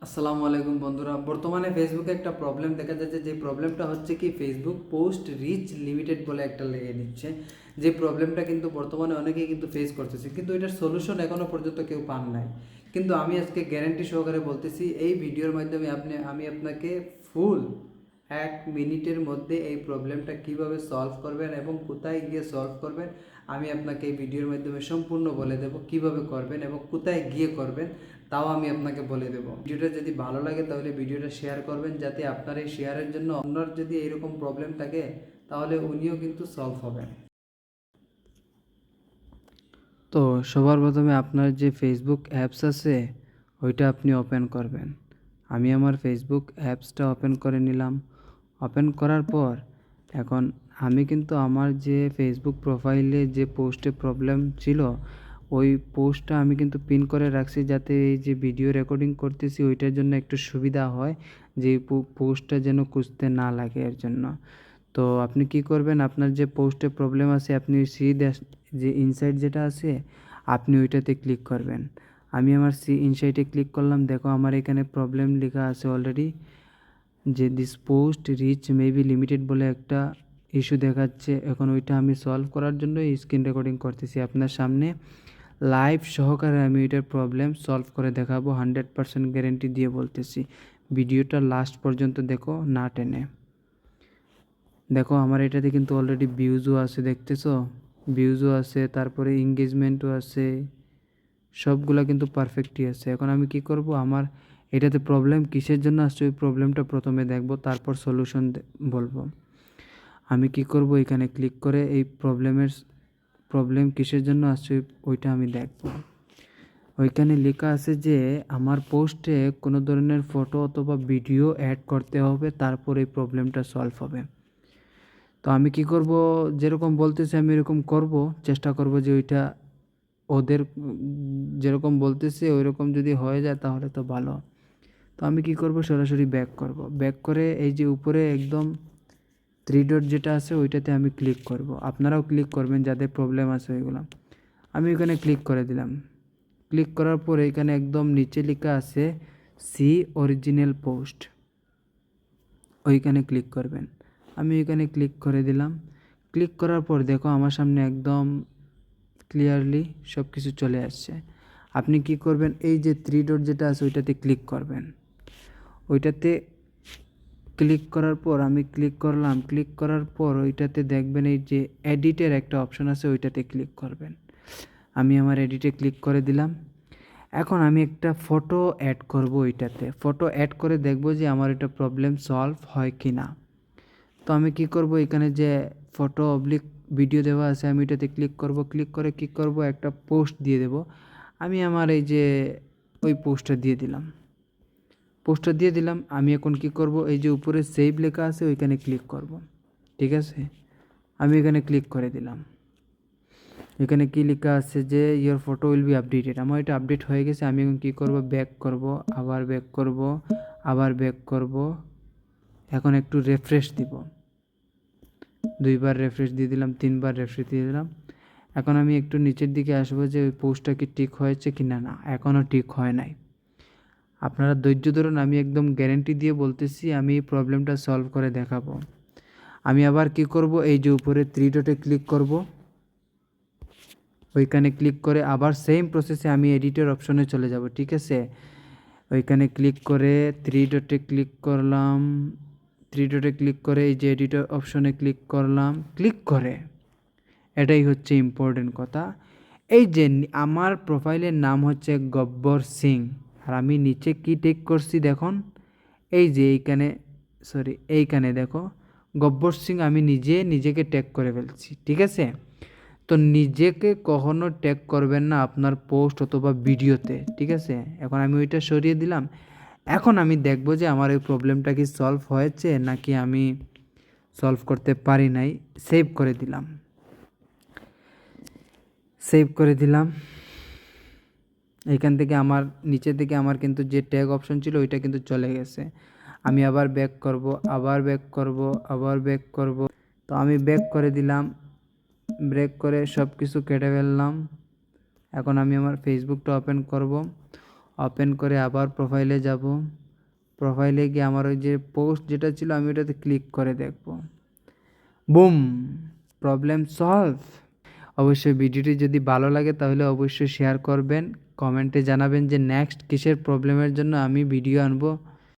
আসসালামু আলাইকুম বন্ধুরা। বর্তমানে ফেসবুকে একটা প্রবলেম দেখা যাচ্ছে, যে প্রবলেমটা হচ্ছে কি ফেসবুক পোস্ট রিচ লিমিটেড বলে একটা লেগে দিচ্ছে। যে প্রবলেমটা কিন্তু বর্তমানে অনেকেই কিন্তু ফেস করতেছে, কিন্তু এটার সলিউশন এখনও পর্যন্ত কেউ পান নাই। কিন্তু আমি আজকে গ্যারান্টি সহকারে বলতেছি, এই ভিডিওর মাধ্যমে আমি আপনাকে ফুল 1 মিনিটের মধ্যে এই প্রবলেমটা কিভাবে সলভ করবেন এবং কোথায় গিয়ে সলভ করবেন আমি আপনাকে এই ভিডিওর মাধ্যমে সম্পূর্ণ বলে দেব। কিভাবে করবেন এবং কোথায় গিয়ে করবেন তাও আমি আপনাকে বলে দেবো। ভিডিওটা যদি ভালো লাগে তাহলে ভিডিওটা শেয়ার করবেন, যাতে আপনার এই শেয়ারের জন্য অন্যর যদি এরকম প্রবলেম থাকে তাহলে উনিও কিন্তু সলভ হবেন। তো সবার প্রথমে আপনার যে ফেসবুক অ্যাপস আছে ওইটা আপনি ওপেন করবেন। আমি আমার ফেসবুক অ্যাপসটা ওপেন করে নিলাম। ওপেন করার পর এখন আমি কিন্তু আমার যে ফেসবুক প্রোফাইলে যে পোস্টে প্রবলেম ছিল ওই পোস্টটা আমি কিন্তু পিন করে রাখছি, যাতে এই যে ভিডিও রেকর্ডিং করতেছি ওইটার জন্য একটু সুবিধা হয়, যে পোস্টটা যেন খুঁজতে না লাগে এর জন্য। তো আপনি কি করবেন, আপনার যে পোস্টে প্রবলেম আছে আপনি সি যে ইনসাইট যেটা আছে আপনি ওইটাতে ক্লিক করবেন। আমি আমার সি ইনসাইটে ক্লিক করলাম। দেখো আমার এখানে প্রবলেম লেখা আছে অলরেডি, যে this post rich maybe limited বলে একটা ইস্যু দেখাচ্ছে। এখন ওইটা আমি সলভ করার জন্য স্ক্রিন রেকর্ডিং করতেছি আপনার সামনে লাইভ সহকারে। আমি ওইটার প্রবলেম সলভ করে দেখাবো, 100% গ্যারেন্টি দিয়ে বলতেছি। ভিডিওটা লাস্ট পর্যন্ত দেখো, না টেনে। দেখো আমার এটাতে কিন্তু অলরেডি ভিউজও আছে, দেখতেছো? ভিউজও আছে, তারপরে এঙ্গেজমেন্টও আছে, সবগুলা কিন্তু পারফেক্টই আছে। এখন আমি কি করব, আমার এটাতে প্রবলেম কিসের জন্য আসছে ওই প্রবলেমটা প্রথমে দেখব, তারপর সলিউশন বলবো। আমি কি করব, এখানে ক্লিক করে এই প্রবলেম কিসের জন্য আসছে ওইটা আমি দেখব। ওইখানে লেখা আছে যে আমার পোস্টে কোনো ধরনের ফটো অথবা ভিডিও অ্যাড করতে হবে, তারপর এই প্রবলেমটা সলভ হবে। তো আমি কি করব, যেরকম বলতেছে আমি এরকম করব, চেষ্টা করব যে ওইটা ওদের যেরকম বলতেছে ওইরকম যদি হয়ে যায় তাহলে তো ভালো। তো আমি কি করব, সরাসরি ব্যাক করব। ব্যাক করে এই যে উপরে একদম 3 ডট যেটা আছে ওইটাতে আমি ক্লিক করব। আপনারাও ক্লিক করবেন যাদের প্রবলেম আছে ওইগুলো। আমি ওইখানে ক্লিক করে দিলাম। ক্লিক করার পর এখানে একদম নিচে লেখা আছে সি অরিজিনাল পোস্ট, ওইখানে ক্লিক করবেন। আমি ওইখানে ক্লিক করে দিলাম। ক্লিক করার পর দেখো আমার সামনে একদম ক্লিয়ারলি সব কিছু চলে আসছে। আপনি কি করবেন, এই যে 3 ডট যেটা আছে ওইটাতে ক্লিক করবেন। ওইটাতে ক্লিক করার পর আমি ক্লিক করলাম। ক্লিক করার পর ওইটাতে দেখবেন এই যে এডিটের একটা অপশন আছে ওইটাতে ক্লিক করবেন। আমি আমার এডিটে ক্লিক করে দিলাম। এখন আমি একটা ফটো অ্যাড করব ওইটাতে। ফটো অ্যাড করে দেখব যে আমার এটা প্রবলেম সলভ হয় কি না। তো আমি কি করব, এখানে যে ফটো অবলিক ভিডিও দেওয়া আছে আমি এটাতে ক্লিক করব। ক্লিক করে কি করব, একটা পোস্ট দিয়ে দেব। আমি আমার এই যে ওই পোস্টটা দিয়ে দিলাম। পোস্টটা দিয়ে দিলাম। আমি এখন কি করব, এই যে উপরে সেভ লেখা আছে ওইখানে ক্লিক করব। ঠিক আছে, আমি এখানে ক্লিক করে দিলাম। এখানে কি লেখা আছে যে your photo will be updated. আমার এটা আপডেট হয়ে গেছে। আমি এখন কী করব, ব্যাক করব, আবার ব্যাক করব, আবার ব্যাক করব। এখন একটু রিফ্রেশ দিব। 2বার রিফ্রেশ দিয়ে দিলাম, 3বার রিফ্রেশ দিয়ে দিলাম। এখন আমি একটু নিচের দিকে আসবো যে ওই পোস্টটা কি ঠিক হয়েছে কি না। না, এখনও ঠিক হয় নাই। আপনারা ধৈর্য ধরুন, আমি একদম গ্যারেন্টি দিয়ে বলতেছি আমি এই প্রবলেমটা সলভ করে দেখাবো। আমি আবার কি করব, এই যে উপরে 3 ডটে ক্লিক করব। ওইখানে ক্লিক করে আবার সেম প্রসেসে আমি এডিটর অপশনে চলে যাব। ঠিক আছে, ওইখানে ক্লিক করে 3 ডটে ক্লিক করলাম। 3 ডটে ক্লিক করে এই যে এডিটর অপশনে ক্লিক করলাম। ক্লিক করে এটাই হচ্ছে ইম্পর্টেন্ট কথা, এই যে আমার প্রোফাইলের নাম হচ্ছে গব্বর সিং, আর আমি নিচে কি টেক করছি দেখুন, এই যে এইখানে দেখো গব্বর সিং আমি নিজেকে ট্যাগ করে ফেলছি। ঠিক আছে, তো নিজেকে কখনো ট্যাগ করবেন না আপনার পোস্ট অথবা ভিডিওতে। ঠিক আছে, এখন আমি ওইটা সরিয়ে দিলাম। এখন আমি দেখব যে আমার এই প্রবলেমটা কি সলভ হয়েছে নাকি আমি সলভ করতে পারি নাই। সেভ করে দিলাম। সেভ করে দিলাম। এইখান থেকে আমার নিচে থেকে আমার কিন্তু যে ট্যাগ অপশন ছিল ওইটা কিন্তু চলে গেছে। আমি আবার ব্যাক করব, আবার ব্যাক করব, আবার ব্যাক করব। তো আমি ব্যাক করে দিলাম। ব্রেক করে সব কিছু কেটে ফেললাম। এখন আমি আমার ফেসবুকটা ওপেন করব। ওপেন করে আবার প্রোফাইলে যাব। প্রোফাইলে গিয়ে আমার ওই যে পোস্ট যেটা ছিল আমি ওটাতে ক্লিক করে দেখব। বুম! Problem solve. অবশ্যই ভিডিওটি যদি ভালো লাগে তাহলে অবশ্যই শেয়ার করবেন, কমেন্টে জানাবেন যে নেক্সট কিসের প্রবলেমের জন্য আমি ভিডিও আনবো।